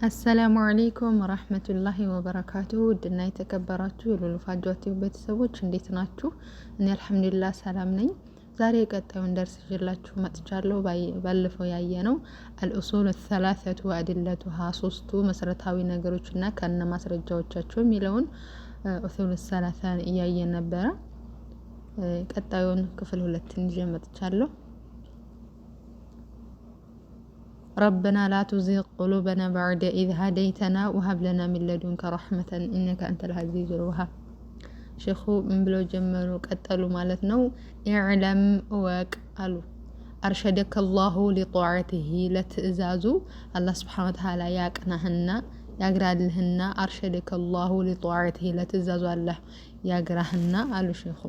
አሰላሙ አለይኩም ወራህመቱላሂ ወበረካቱሁ። ውድና የተከበራችሁ የሉሉ ፋጆት ቤተሰቦች እንዴት ናችሁ? እኔ አልሐምዱሊላህ ሰላም ነኝ። ዛሬ ቀጣዩን ደርስ ይዤላችሁ መጥቻለሁ። ባለፈው ያየነው አልኡሱል ሰላሰቱ ወአድለቱሃ ሶስቱ መሰረታዊ ነገሮችና ከነ ማስረጃዎቻቸው የሚለውን ኡሱል ሰላሳን እያየን ነበረ። ቀጣዩን ክፍል 2 ይዤ መጥቻለሁ። ربنا لا تزغ قلوبنا بعد إذ هديتنا وهب لنا من لدنك رحمة إنك أنت العزيز الوهاب። ሼኹ ምን ብለው ጀመሩ? ቀጠሉ ማለት ነው። ኢዕለም እወቅ አሉ። አርሸደከ አላሁ ሊጧዓቲሂ ለትእዛዙ አላህ ስብሓነ ወተዓላ ያቅናህና ያግራልህና። አርሸደከ አላሁ ሊጧዓቲሂ ለትእዛዙ አላህ ያግራህና አሉ ሼኹ።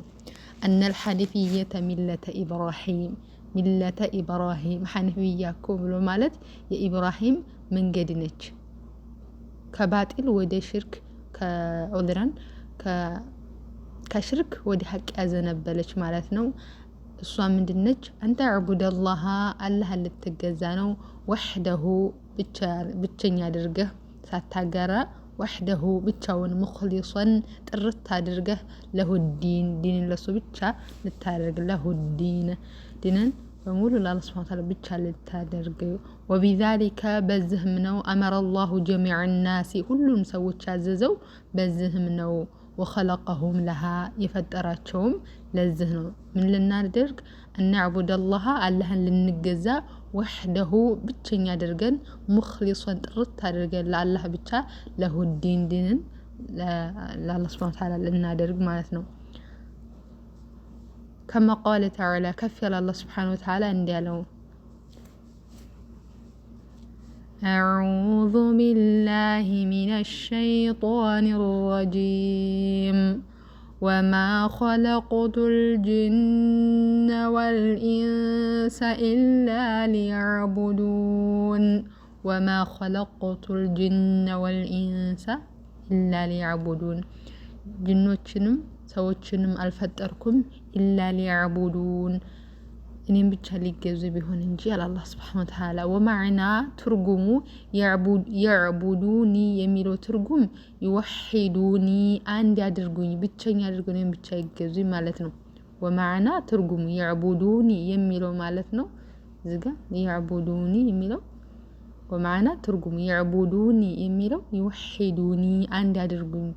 አነል ሐኒፊየተ ሚለተ ኢብራሂም ሚለተ ኢብራሂም ሐኒፊያ እኮ ብሎ ማለት የኢብራሂም መንገድ ነች። ከባጢል ወደ ሽርክ ከሽርክ ወደ ሐቅ ያዘነበለች ማለት ነው። እሷ ምንድነች? አንተ ዕቡደላህ አላህ ልትገዛ ነው። ወህደሁ ብቸኛ አድርገህ ሳታገራ፣ ወህደሁ ብቻውን፣ ሙኽሊሰን ጥርት አድርገህ፣ ለሁዲን ዲንን ለሱ ብቻ ልታደርግ፣ ለሁዲን ዲንን በሙሉ ለአላህ ሱብሓነሁ ወተዓላ ብቻ ልታደርግ። ወቢዛሊከ በዝህም ነው አመረ አላሁ ጀሚዐ ናሲ ሁሉም ሰዎች ያዘዘው በዝህም ነው። ወኸለቀሁም ለሃ የፈጠራቸውም ለዝህ ነው። ምን ልናደርግ? እናዕቡደላህ አላህን ልንገዛ፣ ወህደሁ ብቸኛ አድርገን፣ ሙኽሊሰን ጥርት አድርገን ለአላህ ብቻ፣ ለሁዲን ዲንን ለአላህ ሱብሓነሁ ወተዓላ ልናደርግ ማለት ነው። كما قال تعالى كف على الله سبحانه وتعالى اندالو أعوذ بالله من الشيطان الرجيم وما خلقت الجن والإنس إلا ليعبدون وما خلقت الجن والإنس إلا ليعبدون جنوتشنم ሰዎችንም አልፈጠርኩም ኢላ ሊያዕቡዱን እኔም ብቻ ሊገዙ ቢሆን እንጂ አላህ ሱብሓነሁ ወተዓላ። ወማዕና ትርጉሙ ያዕቡዱኒ የሚለው ትርጉም ይወሒዱኒ አንድ ያድርጉኝ፣ ብቸኛ ያድርጉኝ፣ እኔም ብቻ ይገዙኝ ማለት ነው። ወማዕና ትርጉሙ ያዕቡዱኒ የሚለው ማለት ነው። እዚጋ ያዕቡዱኒ የሚለው ወማዕና ትርጉሙ ያዕቡዱኒ የሚለው ይወሒዱኒ አንድ ያድርጉኝ፣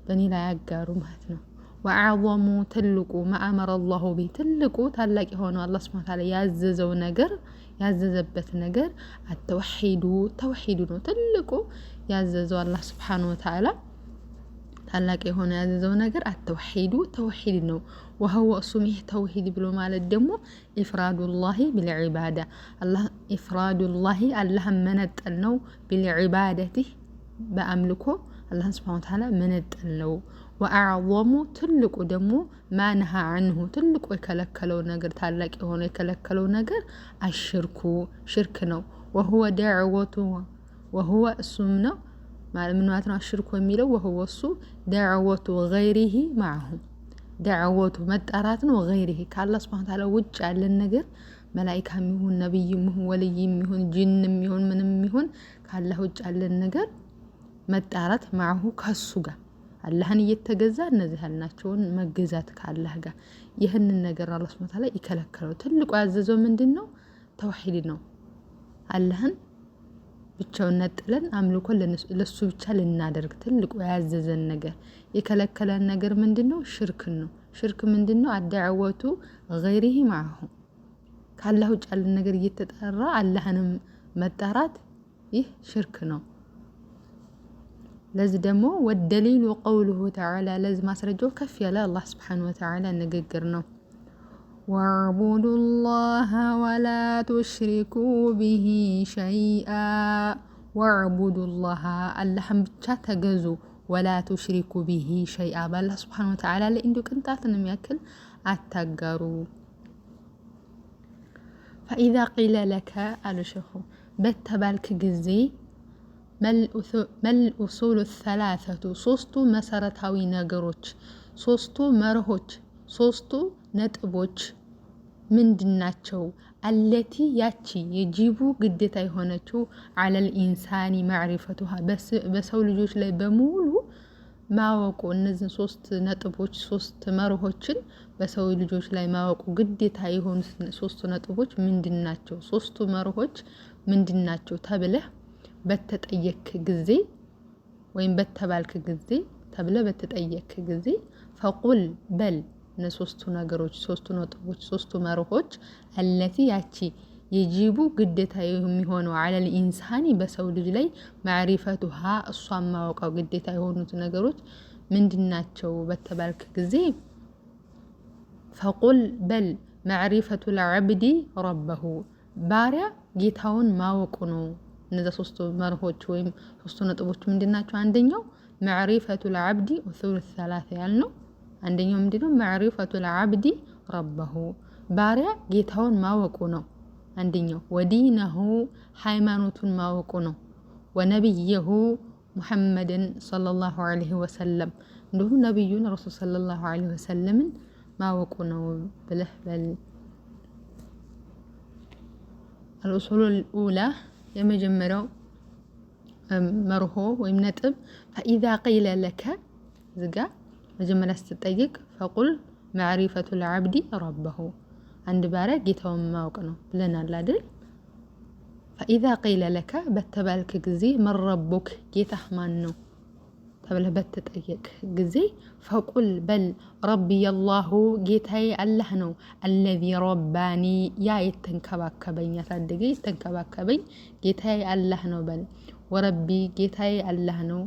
በእኔ ላይ ያጋሩ ማለት ነው። ወአዕዘሙ ትልቁ ማአመረ አላሁ ቢ ትልቁ ታላቅ የሆነው አላህ ሱብሓነሁ ወተዓላ ያዘዘው ነገር ያዘዘበት ነገር አተውሂዱ ተውሂዱ ነው። ትልቁ ያዘዘው አላህ ሱብሓነሁ ወተዓላ ታላቅ የሆነ ያዘዘው ነገር አተውሂዱ ተውሂድ ነው። ወሁወ እሱም ይህ ተውሂድ ብሎ ማለት ደግሞ ኢፍራዱላሂ ቢልዒባዳ አላህ ኢፍራዱላሂ አላህን መነጠል ነው። ቢልዒባደቲ በአምልኮ አላህ ሱብሓነሁ ወተዓላ መነጠል ነው። ወአዕዘሙ ትልቁ ደግሞ ማንሃ አንሁ ትልቁ የከለከለው ነገር ታላቅ የሆነ የከለከለው ነገር አሽርኩ ሽርክ ነው። ወሁወ ዳዕወቱ ወሁወ እሱም ነው ምን ማለት ነው? አሽርኩ የሚለው ወሁወ እሱ ዳዕወቱ ገይሪሂ ማዕሁ ዳዕወቱ መጣራት ነው። ገይሪሂ ከአላህ ሱብሓነሁ ወተዓላ ውጭ ያለን ነገር መላኢካም ይሁን ነብይም ይሁን ወልይም ይሁን ጂንም ይሁን ምንም ይሁን ከአላህ ውጭ ያለን ነገር መጣራት ማዕሁ ከሱ ጋር አላህን እየተገዛ እነዚህ ያልናቸውን መገዛት ከአላህ ጋር ይህንን ነገር አላህ ሱብሓነሁ ወተዓላ ይከለከለው። ትልቁ ያዘዘው ምንድነው? ተውሂድ ነው። አላህን ብቻውን ነጥለን አምልኮ ለሱ ብቻ ልናደርግ ትልቁ ያዘዘን ነገር። የከለከለን ነገር ምንድነው? ሽርክ ነው። ሽርክ ምንድነው? አዳዕወቱ ገይሪሂ ማዕሁ ከአላህ ውጭ ያለን ነገር እየተጠራ አላህንም መጣራት ይህ ሽርክ ነው። ለዚህ ደግሞ ወደሊሉ ቀውሉሁ ተዓላ ለዚህ ማስረጃው ከፍ ያለ አላህ ሱብሓነሁ ወተዓላ ንግግር ነው። ወዕቡዱላህ ወላ ቱሽሪኩ ቢሂ ሸይአ ወዕቡዱላህ አላህን ብቻ ተገዙ። ወላ ቱሽሪኩ ቢሂ ሸይአ በአላህ ሱብሓነሁ ወተዓላ ላይ እንዲሁ ቅንጣትን የሚያክል አታጋሩ። ፈኢዛ ቂለ ለከ አሉ ሼኹ በተባልክ ጊዜ መልኡሱሉ ሰላሰቱ ሶስቱ መሰረታዊ ነገሮች፣ ሶስቱ መርሆች፣ ሶስቱ ነጥቦች ምንድናቸው? አለቲ ያቺ የጂቡ ግዴታ የሆነችው አለል ኢንሳኒ ማዕሪፈቱሃ በሰው ልጆች ላይ በሙሉ ማወቁ እነዚህ 3 ነጥቦች 3 መርሆችን በሰው ልጆች ላይ ማወቁ ግዴታ የሆኑ 3 ነጥቦች ምንድናቸው? 3 መርሆች ምንድናቸው ተብለህ በተጠየክ ጊዜ ወይም በተባልክ ጊዜ ተብለህ በተጠየክ ጊዜ ፈቁል በል እነሶስቱ ነገሮች 3 ነጥቦች 3 መርሆች አለቲ ያቺ የጂቡ ግዴታ የሚሆነው አለል ኢንሳኒ በሰው ልጅ ላይ ማዕሪፈቱሃ እሷን ማወቃው ግዴታ የሆኑት ነገሮች ምንድናቸው በተባልክ ጊዜ ፈቁል በል ማዕሪፈቱል ዐብዲ ረበሁ ባሪያ ጌታውን ማወቁ ነው። እነዛ 3 መርሆች ወይም 3 ነጥቦች ምንድናቸው? አንደኛው ማዕሪፈቱል ዐብዲ ኡሱል 3 ያልነው አንደኛው ምንድነው? ማዕሪፈቱል ዐብዲ ረበሁ ባሪያ ጌታውን ማወቁ ነው አንደኛው። ወዲነሁ ሃይማኖቱን ማወቁ ነው። ወነብየሁ ሙሐመድን ሰለላሁ ዐለይሂ ወሰለም እንዲሁም ነብዩን ረሱል ሰለላሁ ዐለይሂ ወሰለምን ማወቁ ነው ብለህ በል። الأصول الأولى የመጀመሪያው መርሆ ወይም ነጥብ فإذا قيل لك ዝጋ መጀመሪያ ስትጠይቅ ፈቁል ማዕሪፈቱል ዐብዲ ረበሁ አንድ ባሪያ ጌታውን ማወቅ ነው ብለናል አይደል? فإذا قيل لك በተባልክ ጊዜ من ربك ጌታህ ማን ነው ተብለህ በተጠየቅ ጊዜ ፈቁል በል ረቢየ አላሁ ጌታዬ አላህ ነው። አለዚ ረባኒ ያ የተንከባከበኝ ያሳደገኝ የተንከባከበኝ ጌታዬ አላህ ነው በል። ወረቢ ጌታዬ አላህ ነው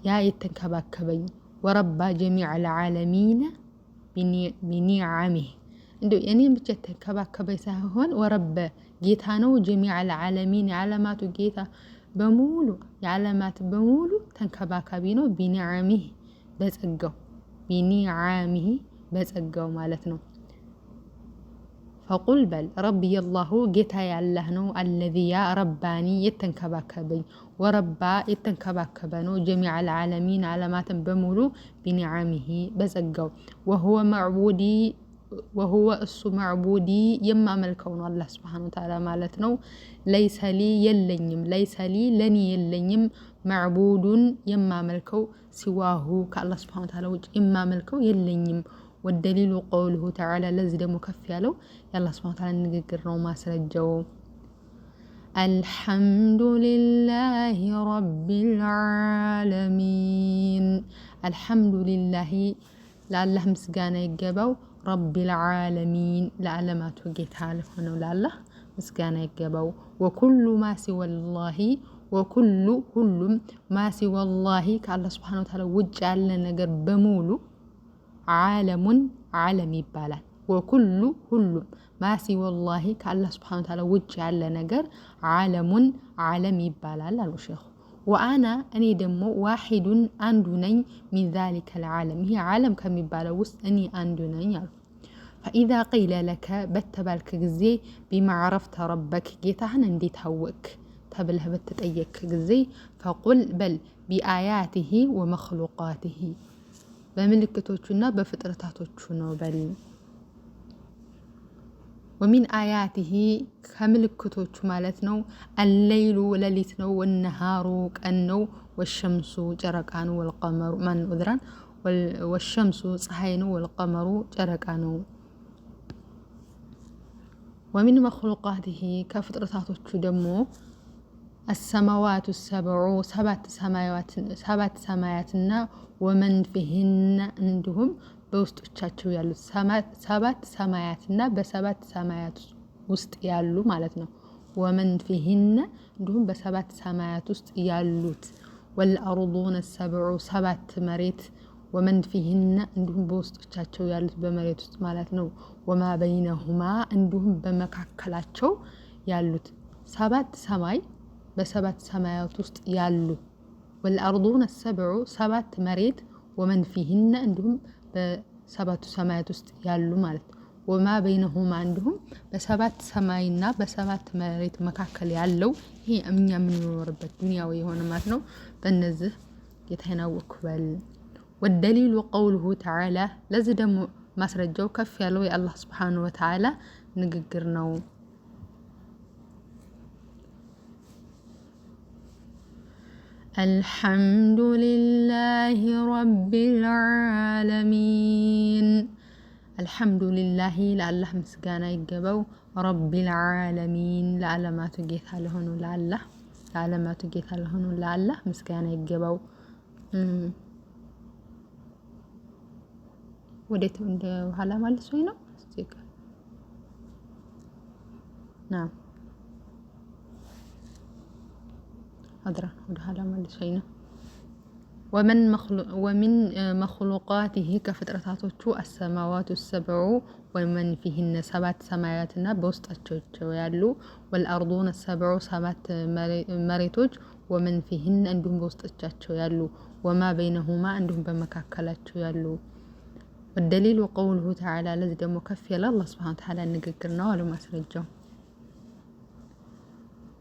ያ የተንከባከበኝ። ወረባ ጀሚዐል ዓለሚነ ቢኒዓሚህ እንደው እኔም ብቻ የተንከባከበኝ ሳይሆን ወረበ ጌታ ነው ጀሚዐል ዓለሚን የዓለማቱ ጌታ በሙሉ የዓለማት በሙሉ ተንከባካቢ ነው። ቢኒዓሚህ በጸጋው ቢኒዓሚህ በጸጋው ማለት ነው። ፈቁል በል ረቢየ አላሁ ጌታዬ አላህ ነው። አለዚ ያ ረባኒ የተንከባከበኝ ወረባ የተንከባከበ ነው። ጀሚዐል ዓለሚን ዓለማትን በሙሉ ቢኒዓሚህ በጸጋው ወሁወ መዕቡዲ ወሁወ እሱ መዕቡዲ የማመልከው ነው አላህ ሱብሓነሁ ወተዓላ ማለት ነው። ለይሰሊ የለኝም ለይሰሊ ለኒ የለኝም መዕቡዱን የማመልከው ሲዋሁ ከአላህ ሱብሓነሁ ወተዓላ ውጭ የማመልከው የለኝም። ወደሊሉ ቀውሉሁ ተዓላ ለዚህ ደግሞ ከፍ ያለው የአላህ ሱብሓነሁ ወተዓላ ንግግር ነው ማስረጃው። አልሐምዱሊላሂ ረቢል ዓለሚን አልሐምዱሊላሂ ለአላህ ምስጋና ይገባው። ረቢል ዓለሚን ለዓለማቱ ጌታ ለሆነው ለአላህ ምስጋና ይገባው። ወኩሉ ማ ሲወላሂ ወኩሉ ሁሉም ማ ሲወላሂ ከአላህ ሱብሓነሁ ወተዓላ ውጭ ያለ ነገር በሙሉ ዓለሙን ዓለም ይባላል። ወኩሉ ሁሉም ማ ሲወላሂ ከአላህ ሱብሓነሁ ወተዓላ ውጭ ያለ ነገር ዓለሙን ዓለም ይባላል አሉ ሼኹ። ወአና እኔ ደግሞ ዋሂዱን አንዱ ነኝ ሚን ዛሊከል ዓለም ይሄ ዓለም ከሚባለው ውስጥ እኔ አንዱ ነኝ አሉ። ፈኢዛ ቂለ ለከ በተባልክ ጊዜ ቢማ ዐረፍተ ረበክ ጌታህን እንዴት አወቅክ ተብለህ በተጠየቅክ ጊዜ ፈቁል በል ቢአያቲሂ ወመኽሉቃቲሂ በምልክቶቹና በፍጥረታቶቹ ነው በል። ወሚን አያቲሂ ከምልክቶቹ ማለት ነው አለይሉ ሌሊት ነው። ወነሃሩ ቀን ነው። ወሸምሱ ጨረቃ ነው። ወልቀመሩ ማን ኡድራን ወሸምሱ ፀሐይ ነው። ወልቀመሩ ጨረቃ ነው። ወሚን መኽሉቃቲሂ ከፍጥረታቶቹ ደግሞ አሰማዋቱ ሰብዑ ሰባት ሰማያትና ወመን ፊህነ እንዲሁም በውስጦቻቸው ያሉት 7 ሰማያትና በ7 ሰማያት ውስጥ ያሉ ማለት ነው። ወመን ፊህነ እንዲሁም በ7 ሰማያት ውስጥ ያሉት ወልአርዱነ ሰብዑ 7 መሬት ወመን ፊህነ እንዲሁም በውስጦቻቸው ያሉት በመሬት ውስጥ ማለት ነው። ወማ በይነሁማ እንዲሁም በመካከላቸው ያሉት 7 ሰማይ በ7 ሰማያት ውስጥ ያሉ ወልአርዱነ ሰብዑ 7 መሬት ወመን ፊህነ እንዲሁም በ7 ሰማያት ውስጥ ያሉ ማለት ነው። ወማ በይነሁማ እንዲሁም በ7 ሰማይና በ7 መሬት መካከል ያለው ይሄ እኛ የምንኖርበት ዱንያዊ የሆነ ማለት ነው። በእነዚህ ጌታዬን አወቅኩ በል። ወደሊሉ ቀውሉሁ ተዓላ ለዚህ ደግሞ ማስረጃው ከፍ ያለው የአላህ ሱብሓነሁ ወተዓላ ንግግር ነው። አልሐምዱሊላሂ ረቢል ዓለሚን አልሐምዱሊላሂ ለአላህ ምስጋና ይገባው። ረቢል ዓለሚን ለዓለማቱ ጌታ ለሆኑ ለአላህ ምስጋና ይገባው። ወዴት እንደ ኋላ ማለት ነው نعم أدرى وده على مال شيء ومن مخلوقاته كفتراتو السماوات السبع ومن فيهن 7 سماياتنا بوسطاچو ያሉ والأرضون السبع 7 መሬቶች ومن فيهن እንዲሁም በውስጣቸው ያሉ وما بينهما እንዲሁም በመካከላቸው ያሉ والدليل قوله تعالى ለዚህ ደግሞ ከፍ ያለ አላህ Subhanahu Wa Ta'ala ንግግር ነው አለ ማስረጃው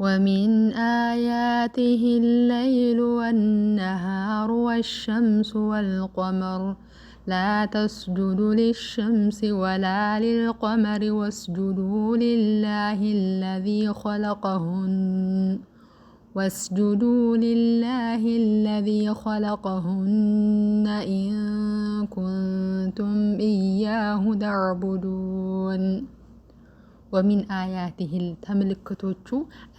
ومن آياته الليل والنهار والشمس والقمر لا تسجدوا للشمس ولا للقمر واسجدوا لله الذي خلقهن إن كنتم إياه تعبدون ومن آياته ተምልክቶቹ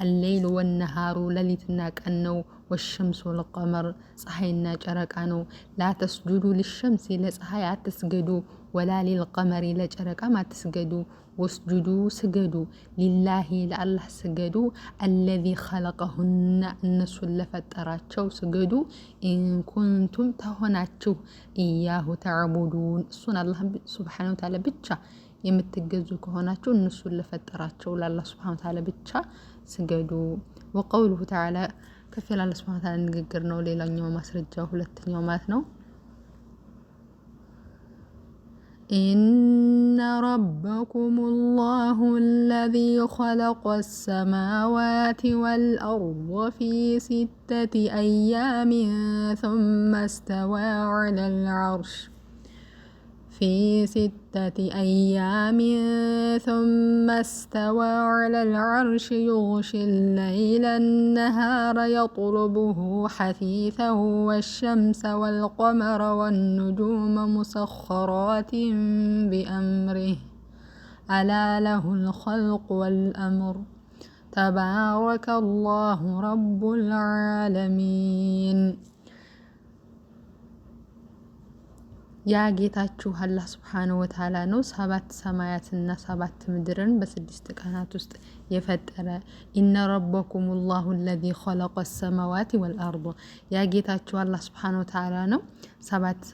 الليل والنهار ለሊትና ቀን ነው والشمس والقمر ፀሐይና ጨረቃ ነው لا تسجدوا للشمس ለፀሐይ አትስገዱ ولا للقمر ለጨረቃ አትስገዱ واسجدوا ስገዱ لله ለአላህ ስገዱ الذي خلقهن እነሱ ለፈጠራቸው ስገዱ إن كنتم ተሆናችሁ إياه تعبدون እሱን አላህ Subhanahu Wa Ta'ala ብቻ የምትገዙ ከሆናችሁ እነሱን ለፈጠራቸው ለአላህ Subhanahu Wa Ta'ala ብቻ ስገዱ وقوله تعالى ከፈለ አላህ Subhanahu Wa Ta'ala ንግግር ነው ሌላኛው ማስረጃው ሁለተኛው ማለት ነው إن ربكم الله الذي خلق السماوات والأرض في 6 أيام ثم استوى على العرش يغشي الليل النهار يطلبه حثيثا والشمس والقمر والنجوم مسخرات بأمره ألا له الخلق والأمر تبارك الله رب العالمين ያ ጌታችሁ አላህ Subhanahu Wa Ta'ala ነው 7 ሰማያትና 7 ምድርን በ6 ቀናት ውስጥ የፈጠረ ኢነ ረበኩም الله الذي خلق السماوات والأرض ያ ጌታችሁ አላህ Subhanahu Wa Ta'ala ነው 7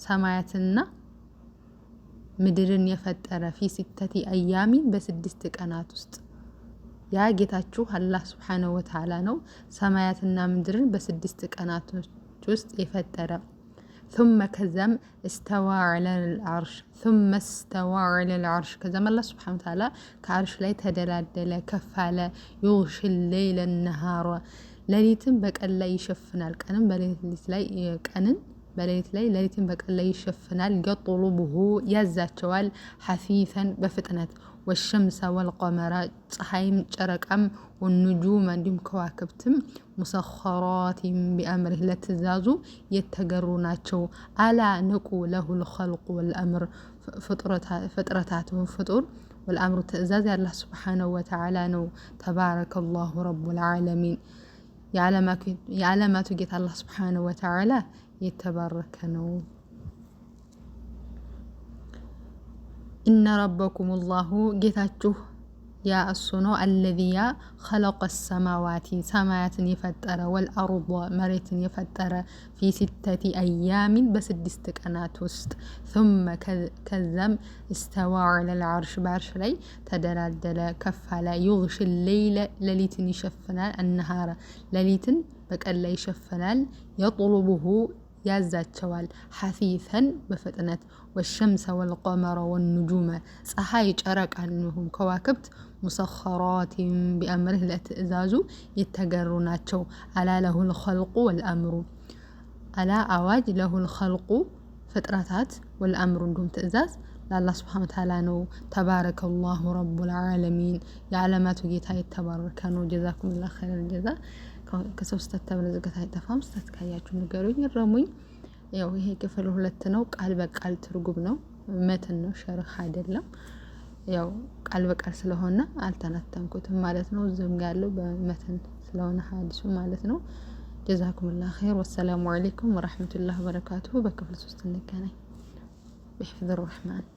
ሰማያትና ምድርን የፈጠረ في 6 أيام በ6 ቀናት ውስጥ ያ ጌታችሁ አላህ Subhanahu Wa Ta'ala ነው ሰማያትና ምድርን በ6 ቀናት ውስጥ የፈጠረ ثم كزم استوى على العرش كزم الله سبحانه وتعالى كعرش لا يتدلدل كفال يغشي الليل النهار ليلتن بقى لا يشفنال قنن በሌሊት ላይ ሌሊትን በቀን ላይ ይሸፍናል يطلبه ያዛቸዋል حثيثا በፍጥነት والشمس والقمر ፀሐይም ጨረቃም والنجوم እንዲሁም ከዋክብትም مسخرات بأمره ለትእዛዙ የተገሩ ናቸው አላ ንቁ له الخلق والأمر ፍጥረታቱ ፍጡር والأمر ትእዛዝ ያላህ Subhanahu Wa Ta'ala ነው تبارك الله رب العالمين የዓለማቱ ጌታ አላህ Subhanahu Wa Ta'ala የተባረከ ነው إن ربكم الله ጌታችሁ ያ እሱ ነው الذي خلق السماوات ሰማያትን የፈጠረ والأرض መሬትን የፈጠረ في 6 أيام በ6 ቀናት ውስጥ ثم كذم استوى على العرش بعرش ላይ ተደላደለ ከፍ አለ يغشي الليل ሌሊትን ይሸፍናል النهار ሌሊትን በቀን ላይ ይሸፍናል يطلبه ያዛቸዋል حثيثا በፍጥነት والشمس والقمر والنجوم ፀሐይ ጨረቃ እንሁም ከዋክብት مسخرات بأمره ለትእዛዙ የተገሩ ናቸው አላ له الخلق والأمر አላ አዋጅ له الخلق ፍጥረታት والأمر እንሁም ትእዛዝ ለአላህ ስብሐነ ወተዓላ ነው። ተባረከላሁ ረቡል ዓለሚን የዓለማቱ ጌታ የተባረከ ነው። ጀዛኩሙላህ ኸይረል ጀዛ። ከሰው ስህተት ተብሎ ዝገት አይጠፋም። ስህተት ካያችሁ ንገሩኝ፣ እረሙኝ። ያው ይሄ ክፍል 2 ነው። ቃል በቃል ትርጉም ነው፣ መትን ነው፣ ሸርህ አይደለም። ያው ቃል በቃል ስለሆነ አልተነተንኩትም ማለት ነው። እዚህም ያለው በመትን ስለሆነ ሐዲሱ ማለት ነው። ጀዛኩሙላህ ኸይር። ወሰላሙ አለይኩም ወራህመቱላሂ ወበረካቱሁ። በክፍል 3 እንገናኝ። بحفظ الرحمن.